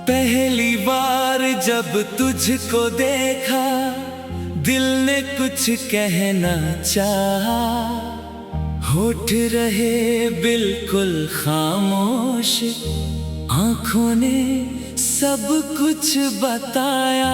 पहली बार जब तुझको देखा, दिल ने कुछ कहना चाहा, होठ रहे बिल्कुल खामोश, आंखों ने सब कुछ बताया।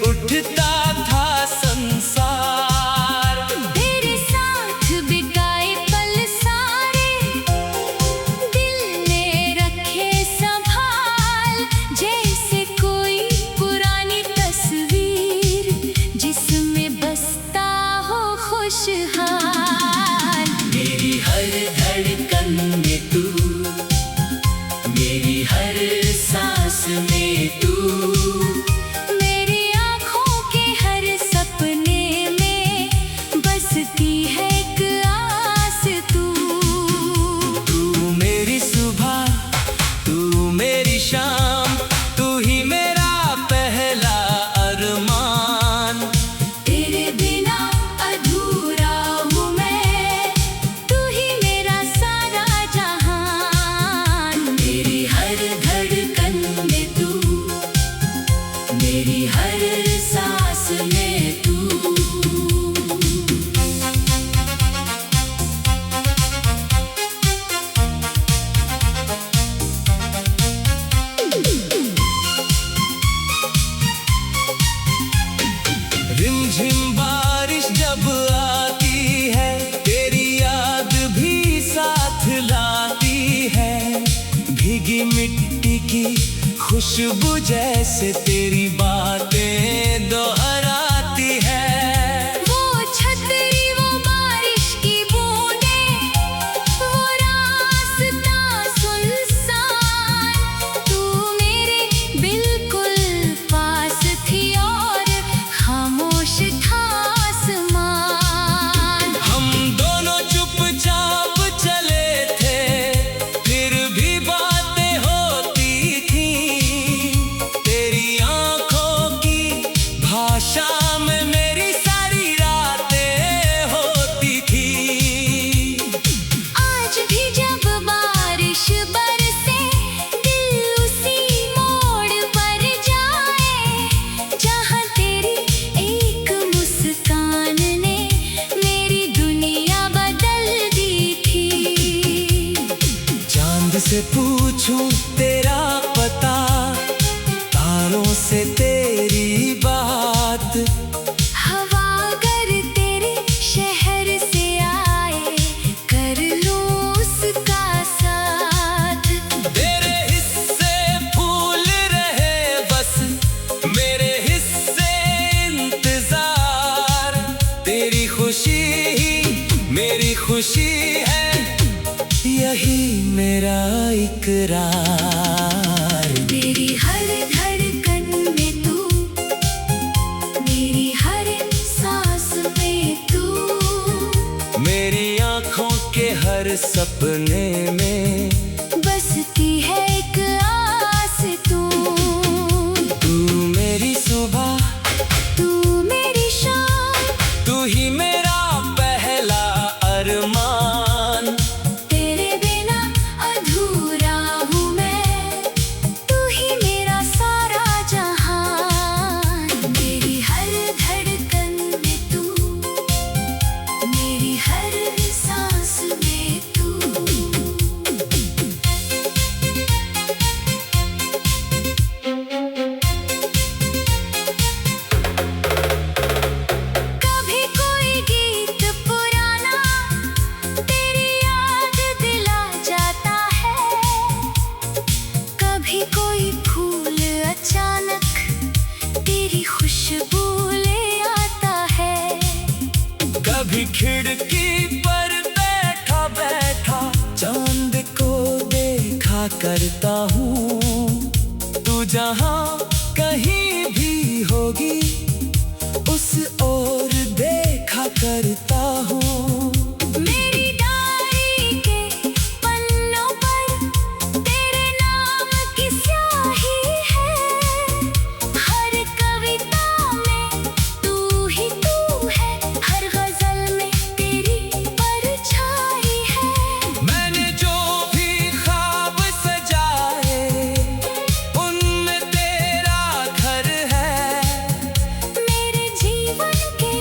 उठता था संसार, तेरे साथ बिताए पल सारे, दिल ने रखे संभाल, जैसे कोई पुरानी तस्वीर जिसमें बसता हो खुशहाल। मेरी हर धड़कन में तू, मेरी हर सांस में तू, मेरी हर सांस में तू। रिमझिम बारिश जब आती है, तेरी याद भी साथ लाती है, भीगी मिट्टी की खुशबू जैसे तेरी बातें दोहराती है। वो छतरी, वो बारिश की बूंदें, वो रास्ता सुनसान, तू मेरे बिल्कुल पास थी और खामोश था आसमान। हम दोनों चुपचाप चले थे, फिर भी बातें होती थी, तेरी आंखों की भाषा में मेरी सारी रातें होती थी। आज भी जब बारिश बरसे, दिल उसी मोड़ पर जाए, जहाँ तेरी एक मुस्कान ने मेरी दुनिया बदल दी थी। चांद से पूछूं तेरा पता, तारों से तेरी बात, हवा अगर तेरे शहर से आए, कर लूं उसका साथ। तेरे हिस्से फूल रहे बस, मेरे हिस्से इंतजार, तेरी खुशी ही मेरी खुशी है, यही मेरा इकरार। मेरी हर धड़कन में तू, मेरी हर सांस में तू, मेरी आंखों के हर सपने में बसती है एक आस तू। तू मेरी सुबह, तू मेरी शाम, तू ही मेरा पहला अरमान, तेरे बिना अधूरा हूँ मैं, तू ही मेरा सारा जहान। मेरी हर धड़कन में तू, मेरी हर सांस में तू। कभी कोई कभी खिड़की पर बैठा बैठा चांद को देखा करता हूँ। तू जहाँ कहीं भी होगी उस ओर देखा करता हूँ। मेरी डायरी के पन्नों पर तेरे नाम की स्याही है। हर कविता में तू ही तू है, हर गजल में तेरी परछाई है। मैंने जो भी ख्वाब सजाए उनमें तेरा घर है। मेरे जीवन के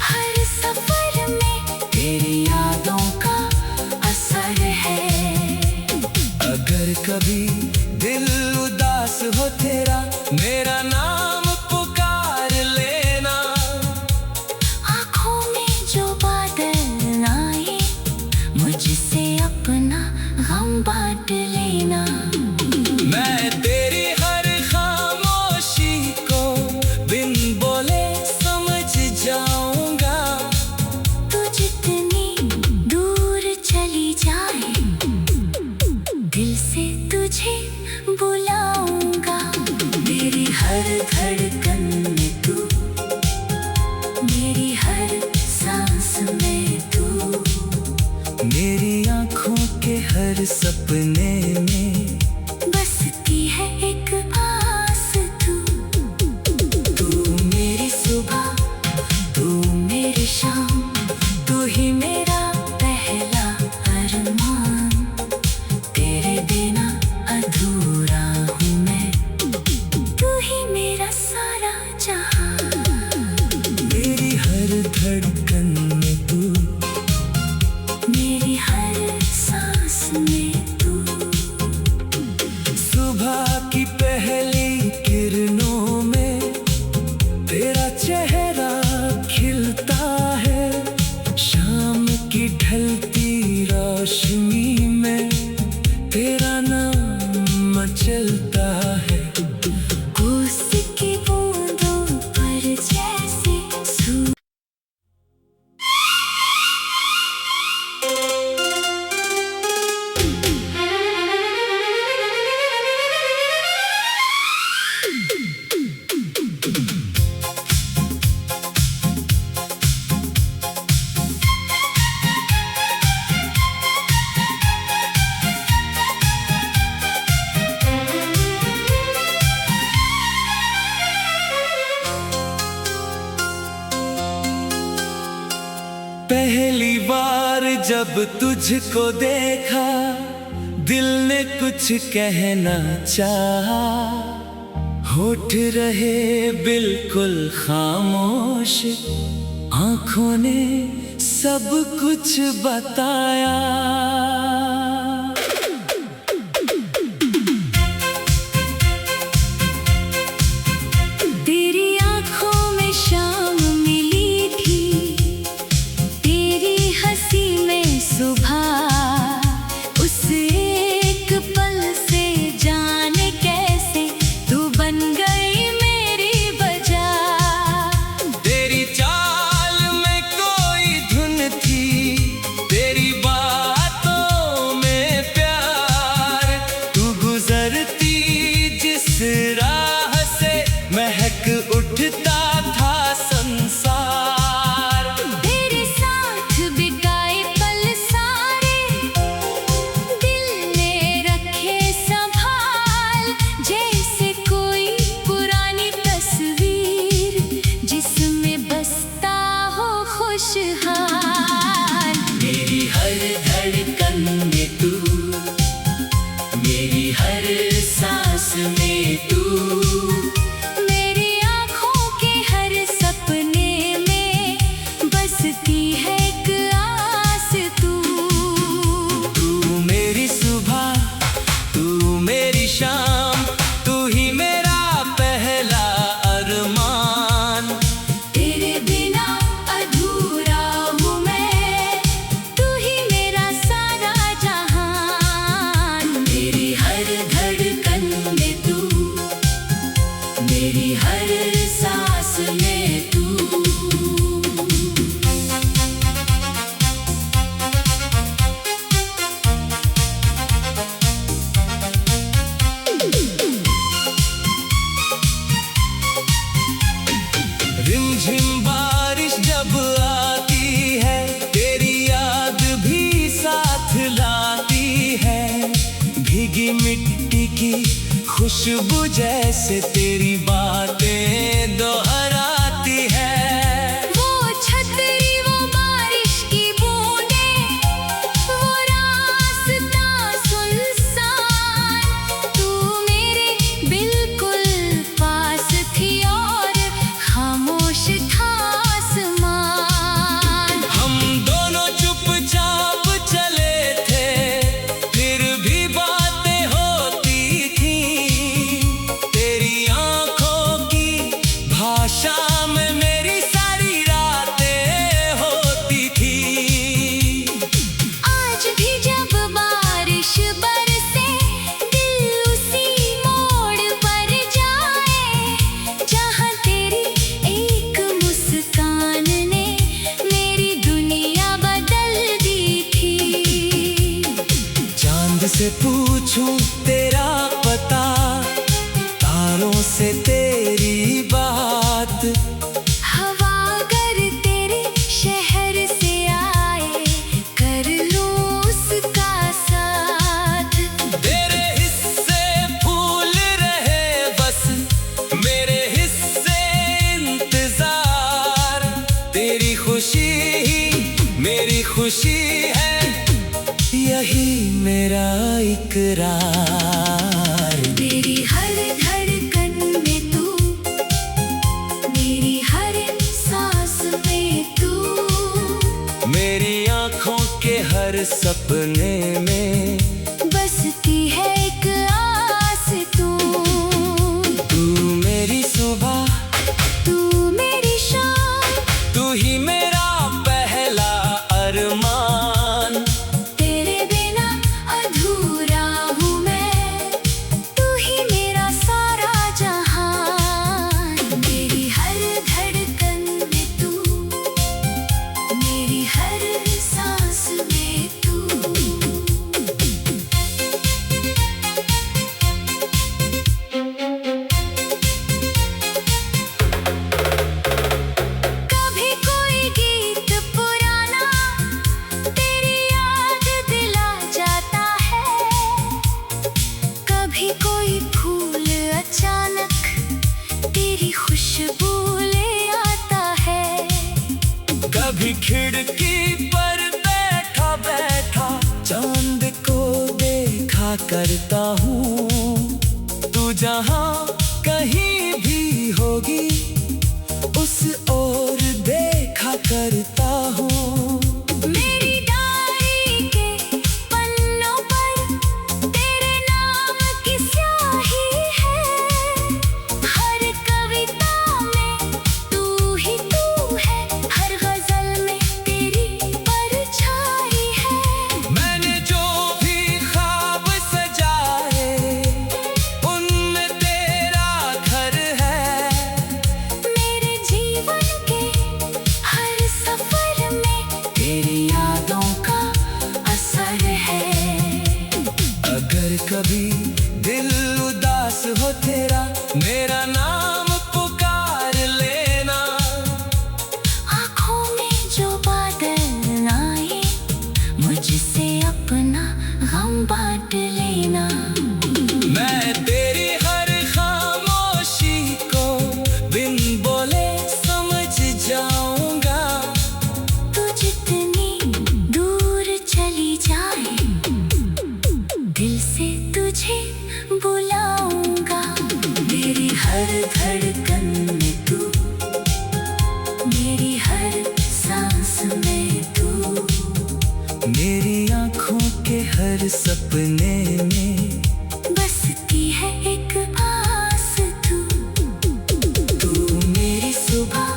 हर सफर में तेरी यादों का असर है। अगर कभी दिल उदास हो तेरा मेरा नाम पुकार लेना। आँखों में जो बादल आए मुझसे अपना गम बांट लेना। मैं तेरी हर खामोशी को बिन बोले समझ जाऊंगा। तू जितनी दूर चली जाए दिल से तुझे बुलाऊंगा। मेरी हर धड़कन में तू, मेरी हर सांस में तू, मेरी आँखों के हर सपने में बसती है एक आस तू। तू मेरी सुबह, तू मेरी शाम, तू ही मेरा पहला अरमान। तेरे बिना अधूरा हूँ मैं, तू ही मेरा सारा जहां। मेरी हर धड़कन में तू, मेरी हर सांस में तू। सुबह की पहली किरणों में तेरा चेहरा खिलता है। शाम की ढलती रोशनी में तेरा नाम मचलता है। ओस की बूंदों पर जैसे सूरज। पहली बार जब तुझको देखा दिल ने कुछ कहना चाहा। होठ रहे बिल्कुल खामोश, आंखों ने सब कुछ बताया। तेरी आँखों में शाम मिली थी, तेरी हंसी में सुबह। उस एक पल से जाने कैसे तू बन गई मेरी वजह। तेरी चाल में कोई धुन थी, तेरी बातों में प्यार। तू गुजरती जिस राह से महक उठता था संसार। तेरे साथ बिताए पल सारे दिल ने रखे संभाल। जैसे कोई पुरानी तस्वीर जिसमें बसता हो खुशहाल। मेरी हर धड़कन में तू, मेरी हर सांस में तू, मेरी आँखों के हर सपने में बसती है एक आस तू। तू मेरी सुबह, तू मेरी शाम, तू ही मेरा पहला अरमान। तेरे बिना अधूरा हूँ मैं, तू ही मेरा सारा जहान। मेरी हर धड़कन में तू, मेरी हर सांस में तू। खुशबू जैसे तेरी बातें दोहराती है। वो छतरी, वो बारिश की बूंदें, वो रास्ता सुनसान, तू मेरे बिल्कुल पास थी और खामोश था आसमान। हम दोनों चुपचाप चले थे, फिर भी बातें होती थी। तेरी आंखों की भाषा में मेरी सारी रातें होती थी। आज भी जब बारिश बरसे, दिल उसी मोड़ पर जाए, जहाँ तेरी एक मुस्कान ने मेरी दुनिया बदल दी थी। चांद से पूछूं तेरा पता, तारों से तेरी बात, हवा अगर तेरे शहर से आए, कर लूं उसका साथ। तेरे हिस्से फूल रहे बस, मेरे हिस्से इंतजार। तेरी खुशी ही मेरी खुशी है, यही मेरा इकरार। मेरी हर धड़कन में तू, मेरी हर सांस में तू, मेरी आंखों के हर सपने में बसती है एक आस तू। तू मेरी सुबह, तू मेरी शाम, तू ही मेरा पहला अरमान। तेरे बिना अधूरा हूँ मैं, तू ही मेरा सारा जहान। मेरी हर धड़कन में तू, मेरी हर सांस में तू। कभी कोई गीत पुराना तेरी याद दिला जाता है, कभी कोई फूल अचानक तेरी खुशबू ले आता है। कभी खिड़की पर बैठा बैठा चांद को देखा करता हूँ। तू जहाँ कहीं भी होगी, उस ओर देखा करता हूँ। मेरी डायरी के पन्नों पर तेरे नाम की स्याही है, हर कविता में तू ही तू है, हर गजल में तेरी परछाई है। मैंने जो भी ख्वाब सजाए, उनमें तेरा घर है। मेरे जीवन के हर सफर में तेरी यादों का असर है। अगर कभी दिल उदास हो तेरा, मेरा नाम पुकार लेना। आँखों में जो बादल आए, मुझसे अपना गम बांट लेना। मैं तेरी हर खामोशी को बिन बोले समझ जाऊंगा। तू जितनी दूर चली जाए, दिल से तुझे बुलाऊंगा। मेरी हर धड़कन में तू, मेरी हर सांस में तू, मेरी आंखों के हर सपने में बसती है एक आस तू। तू मेरी सुबह,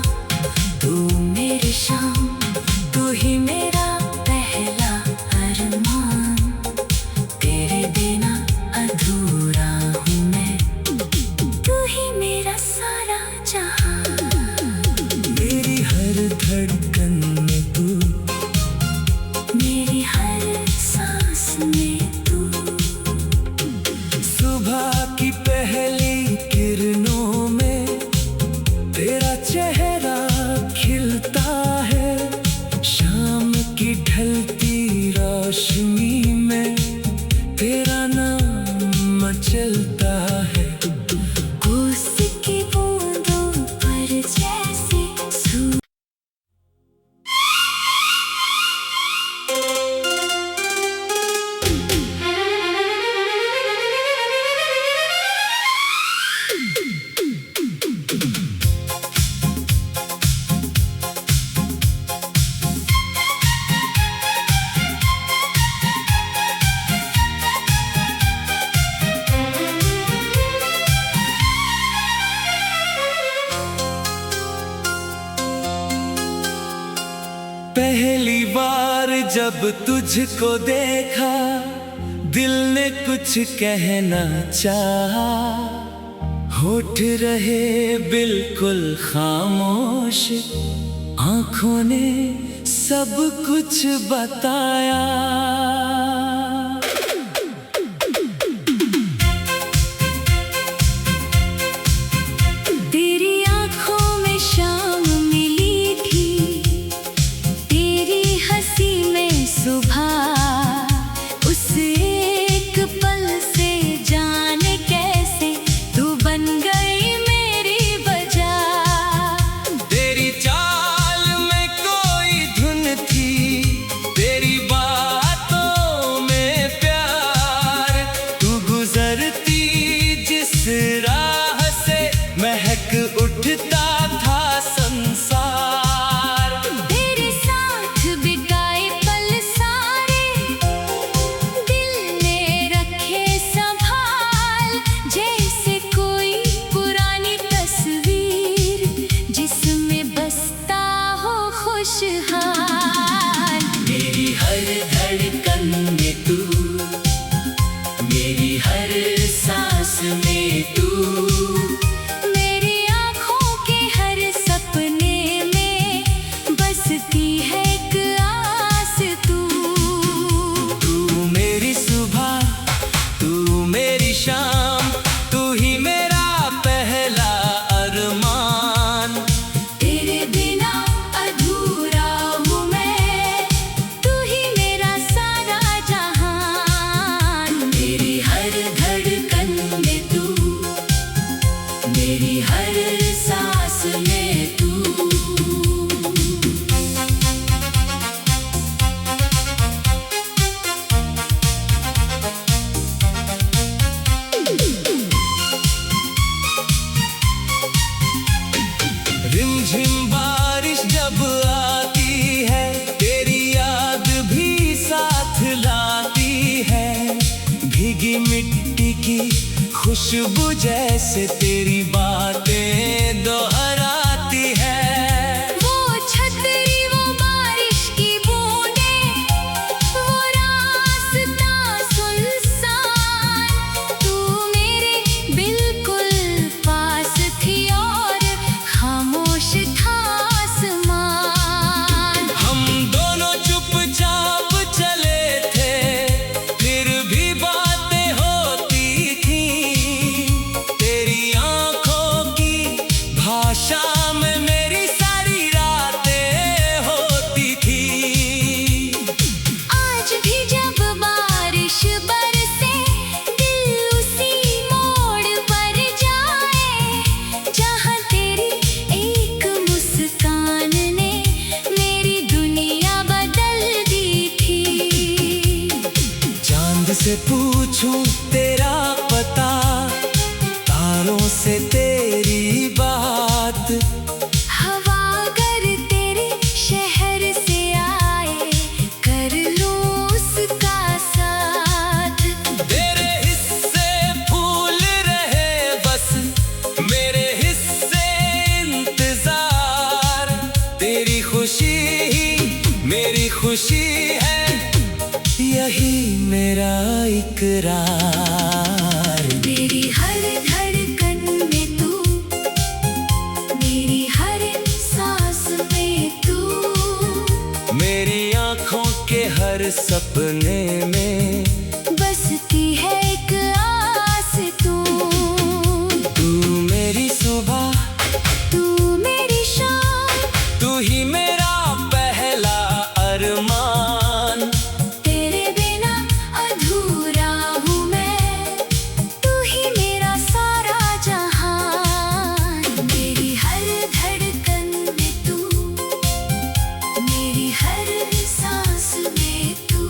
तू मेरी शाम, तू ही मेरा पहला अरमान। तेरे बिना अधूरा हूँ मैं, तू ही मेरा सारा जहां। मेरी हर धड़कन में तू, मेरी हर सांस में तू। सुबह की पहली किरणों में तेरा चेहरा खिलता है। शाम की ढलती रोशनी में तेरा नाम मचलता है। पहली बार जब तुझको देखा, दिल ने कुछ कहना चाहा, होठ रहे बिल्कुल खामोश, आंखों ने सब कुछ बताया। तेरी आंखों में शाम मिली थी, तेरी हंसी में सुबह। उस एक पल से जाने कैसे तू बन गई मेरी वजह। तेरी चाल में कोई धुन थी, तेरी बातों में प्यार। तू गुजरती जिस राह से महक उठता था संसार। तेरे साथ बिताए पल सारे दिल ने रखे संभाल, जैसे कोई पुरानी तस्वीर जिसमें बसता हो खुशहाल। मेरी हर धड़कन में तू, मेरी हर सांस में तू, मेरी आँखों के हर सपने में बसती है एक आस तू। तू मेरी सुबह, तू मेरी शाम, तू ही मेरा पहला अरमान। तेरे बिना अधूरा हूँ मैं, तू ही मेरा सारा जहान। मेरी हर धड़कन में तू, मेरी हर सांस में तू। रिमझिम बारिश जब आती है, तेरी याद भी साथ लाती है। भीगी मिट्टी की खुशबू जैसे तेरी बातें दोहराती है। वो छतरी, वो बारिश की बूंदें, वो रास्ता सुनसान। तू मेरे बिल्कुल पास थी और खामोश था आसमान। हम दोनों चुपचाप चले थे, फिर भी बातें होती थीं। तेरी आंखों की भाषा में मेरी सारी रातें होती थीं। आज भी जब बारिश बरसे, दिल उसी मोड़ पर जाए, जहाँ तेरी एक मुस्कान ने मेरी दुनिया बदल दी थी। चांद से पूछूं तेरा पता, तारों से तेरी बात। हवा अगर तेरे शहर से आए, कर लो उसका साथ। तेरे हिस्से फूल रहे बस, मेरे हिस्से इंतजार। तेरी खुशी ही मेरी खुशी है, यही मेरा इकरार। मेरी हर धड़कन में तू, मेरी हर सांस में तू, मेरी आंखों के हर सपने में बसती है एक आस तू। तू मेरी सुबह, तू मेरी शाम, तू ही मेरा पहला अरमान। तेरे बिना अधूरा हूँ मैं, तू ही मेरा सारा जहान। मेरी हर धड़कन में तू, मेरी हर सांस में तू।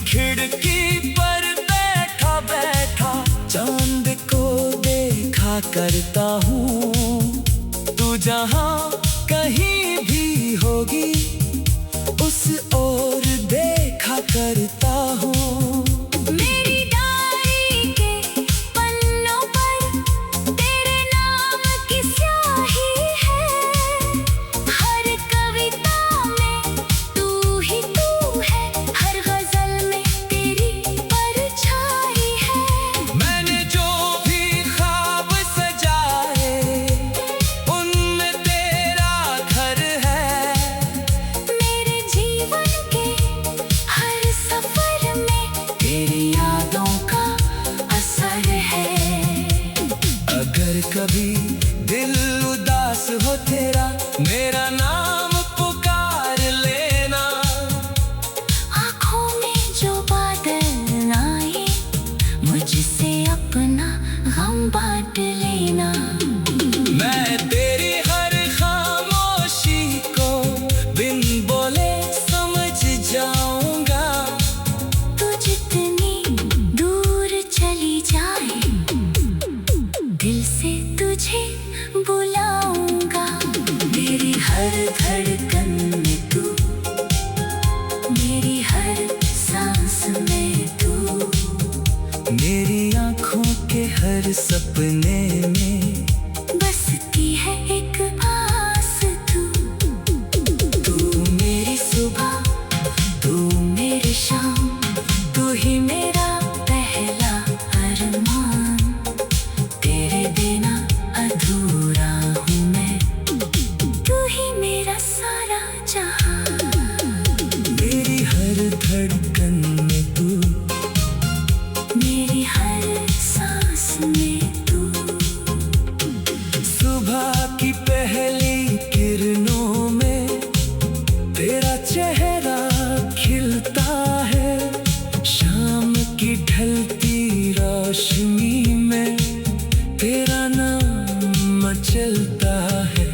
खिड़की पर बैठा बैठा चांद को देखा करता हूँ। तू जहाँ कहीं भी होगी उस ओर देखा करता हूँ। मेरी डायरी के पन्नों पर तेरे नाम की स्याही है। हर कविता में तू ही तू है, हर गजल में तेरी परछाई है। मैंने जो भी ख्वाब सजाए उनमें तेरा घर है। मेरे जीवन के हर सफर में तेरी यादों का असर है। अगर कभी दिल उदास हो तेरा मेरा नाम पुकार लेना। आँखों में जो बादल आए मुझसे अपना गम बांट लेना। मैं तेरी हर खामोशी को बिन बोले समझ जाऊंगा। तू जितनी दूर चली जाए दिल से तुझे बुलाऊंगा। मेरी हर धड़कन में तू, मेरी हर सांस में तू, मेरी आँखों के हर सपने में बसती है एक आस तू। तू मेरी सुबह, तू मेरी शाम, तू ही मेरा पहला अरमान। तेरे बिना अधूरा हूँ मैं, तू ही मेरा सारा जहां। मेरी हर धड़कन में तू, मेरी हर सांस में तू। सुबह की पहली किरणों में तेरा चेहरा खिलता है। शाम की ढलती रोशनी में तेरा नाम मचलता है।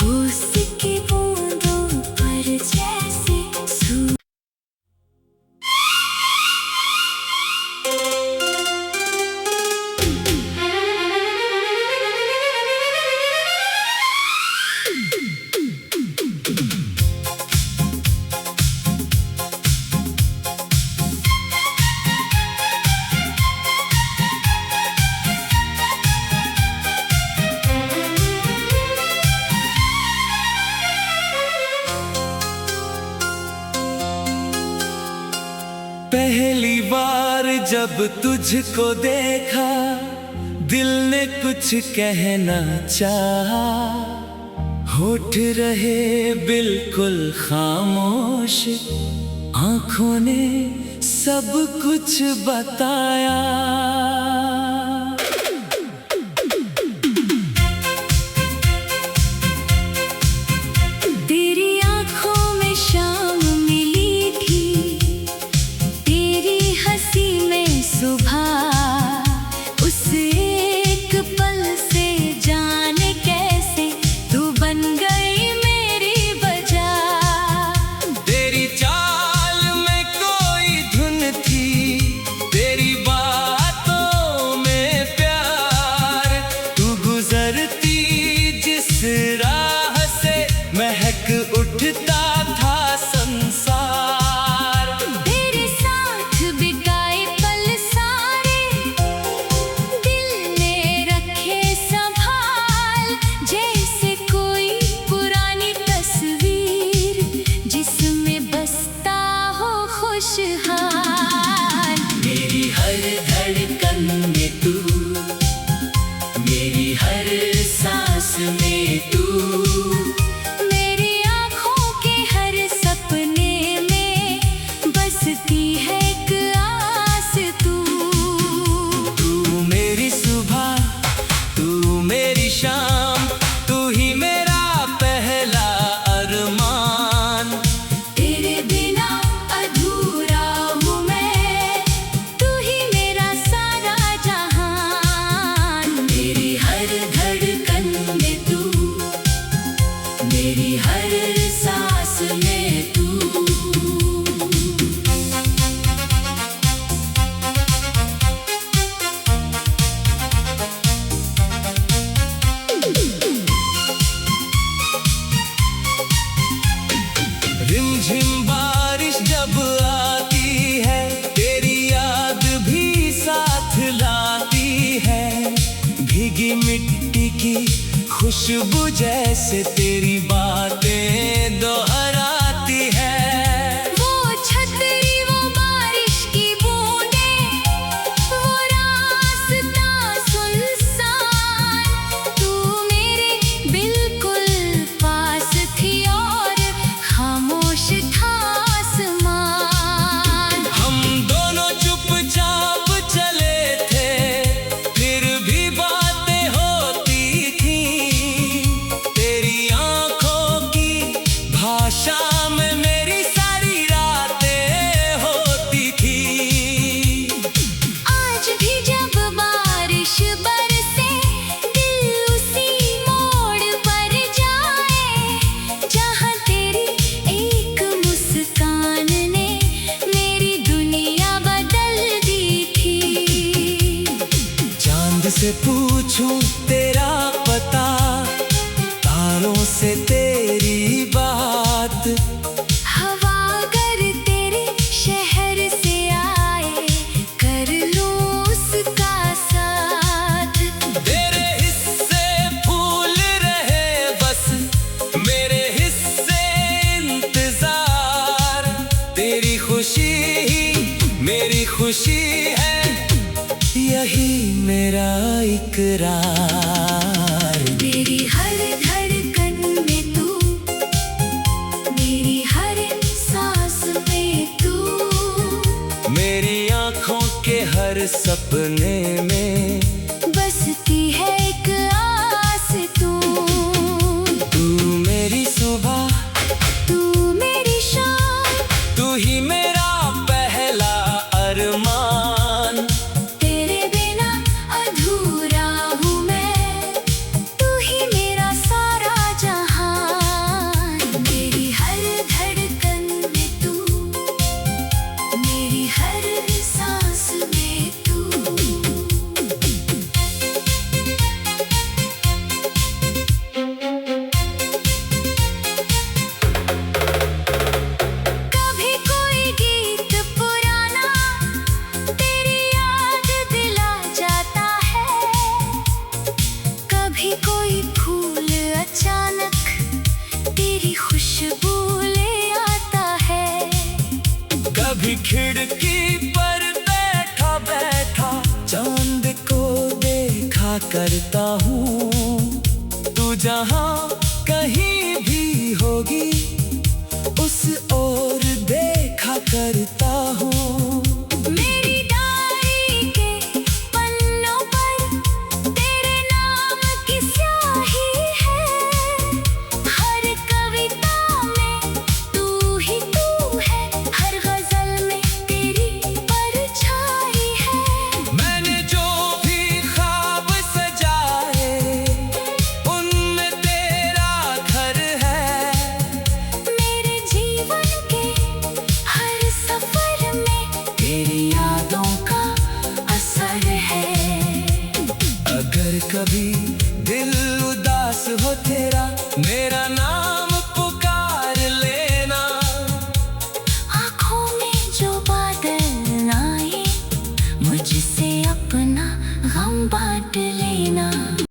ओस की बूंदों पर जैसे सूरज। पहली बार जब तुझको देखा दिल ने कुछ कहना चाहा। होठ रहे बिल्कुल खामोश, आंखों ने सब कुछ बताया। तेरी आँखों में शाम मिली थी, तेरी हंसी में सुबह। उस एक पल से जाने कैसे तू बन गई मेरी वजह। तेरी चाल में कोई धुन थी, तेरी बात खुशबू जैसे तेरी बातें दोहराती है। वो छतरी, वो बारिश की बूंदें, वो रास्ता सुनसान, तू मेरे बिल्कुल पास थी और खामोश था आसमान। हम दोनों चुपचाप चले थे, फिर भी बातें होती थी। तेरी आंखों की भाषा में मेरी सारी रातें होती थी। आज भी जब बारिश बरसे, दिल उसी मोड़ पर जाए, जहाँ तेरी एक मुस्कान ने मेरी दुनिया बदल दी थी। चांद से पूछूं तेरा पता, तारों से तेरी बात, हवा अगर तेरे शहर से आए, कर लूं उसका साथ। तेरे हिस्से फूल रहे बस, मेरे हिस्से इंतजार। तेरी खुशी ही मेरी खुशी है, यही मेरा इकरार। मेरी हर धड़कन में तू, मेरी हर सांस में तू, मेरी आंखों के हर सपने में बसती है एक आस तू। तू मेरी सुबह, तू मेरी शाम, तू ही मेरा पहला अरमान। तेरे बिना अधूरा हूँ मैं, तू ही मेरा सारा जहान। मेरी हर धड़कन में तू, मेरी हर सांस में तू। कभी कोई गीत पुराना तेरी याद दिला जाता है, कभी कोई फूल अचानक तेरी खुशबू ले आता है। कभी खिड़की पर बैठा बैठा चांद को देखा करता हूँ। तू जहाँ कहीं भी होगी, उस ओर देखा करता हूँ। मेरी डायरी के पन्नों पर तेरे नाम की स्याही है, हर कविता में तू ही तू है, हर गजल में तेरी परछाई है। मैंने जो भी ख्वाब सजाए, उनमें तेरा घर है। मेरे जीवन के हर सफर में तेरी यादों का असर है। अगर कभी दिल उदास हो तेरा, मेरा नाम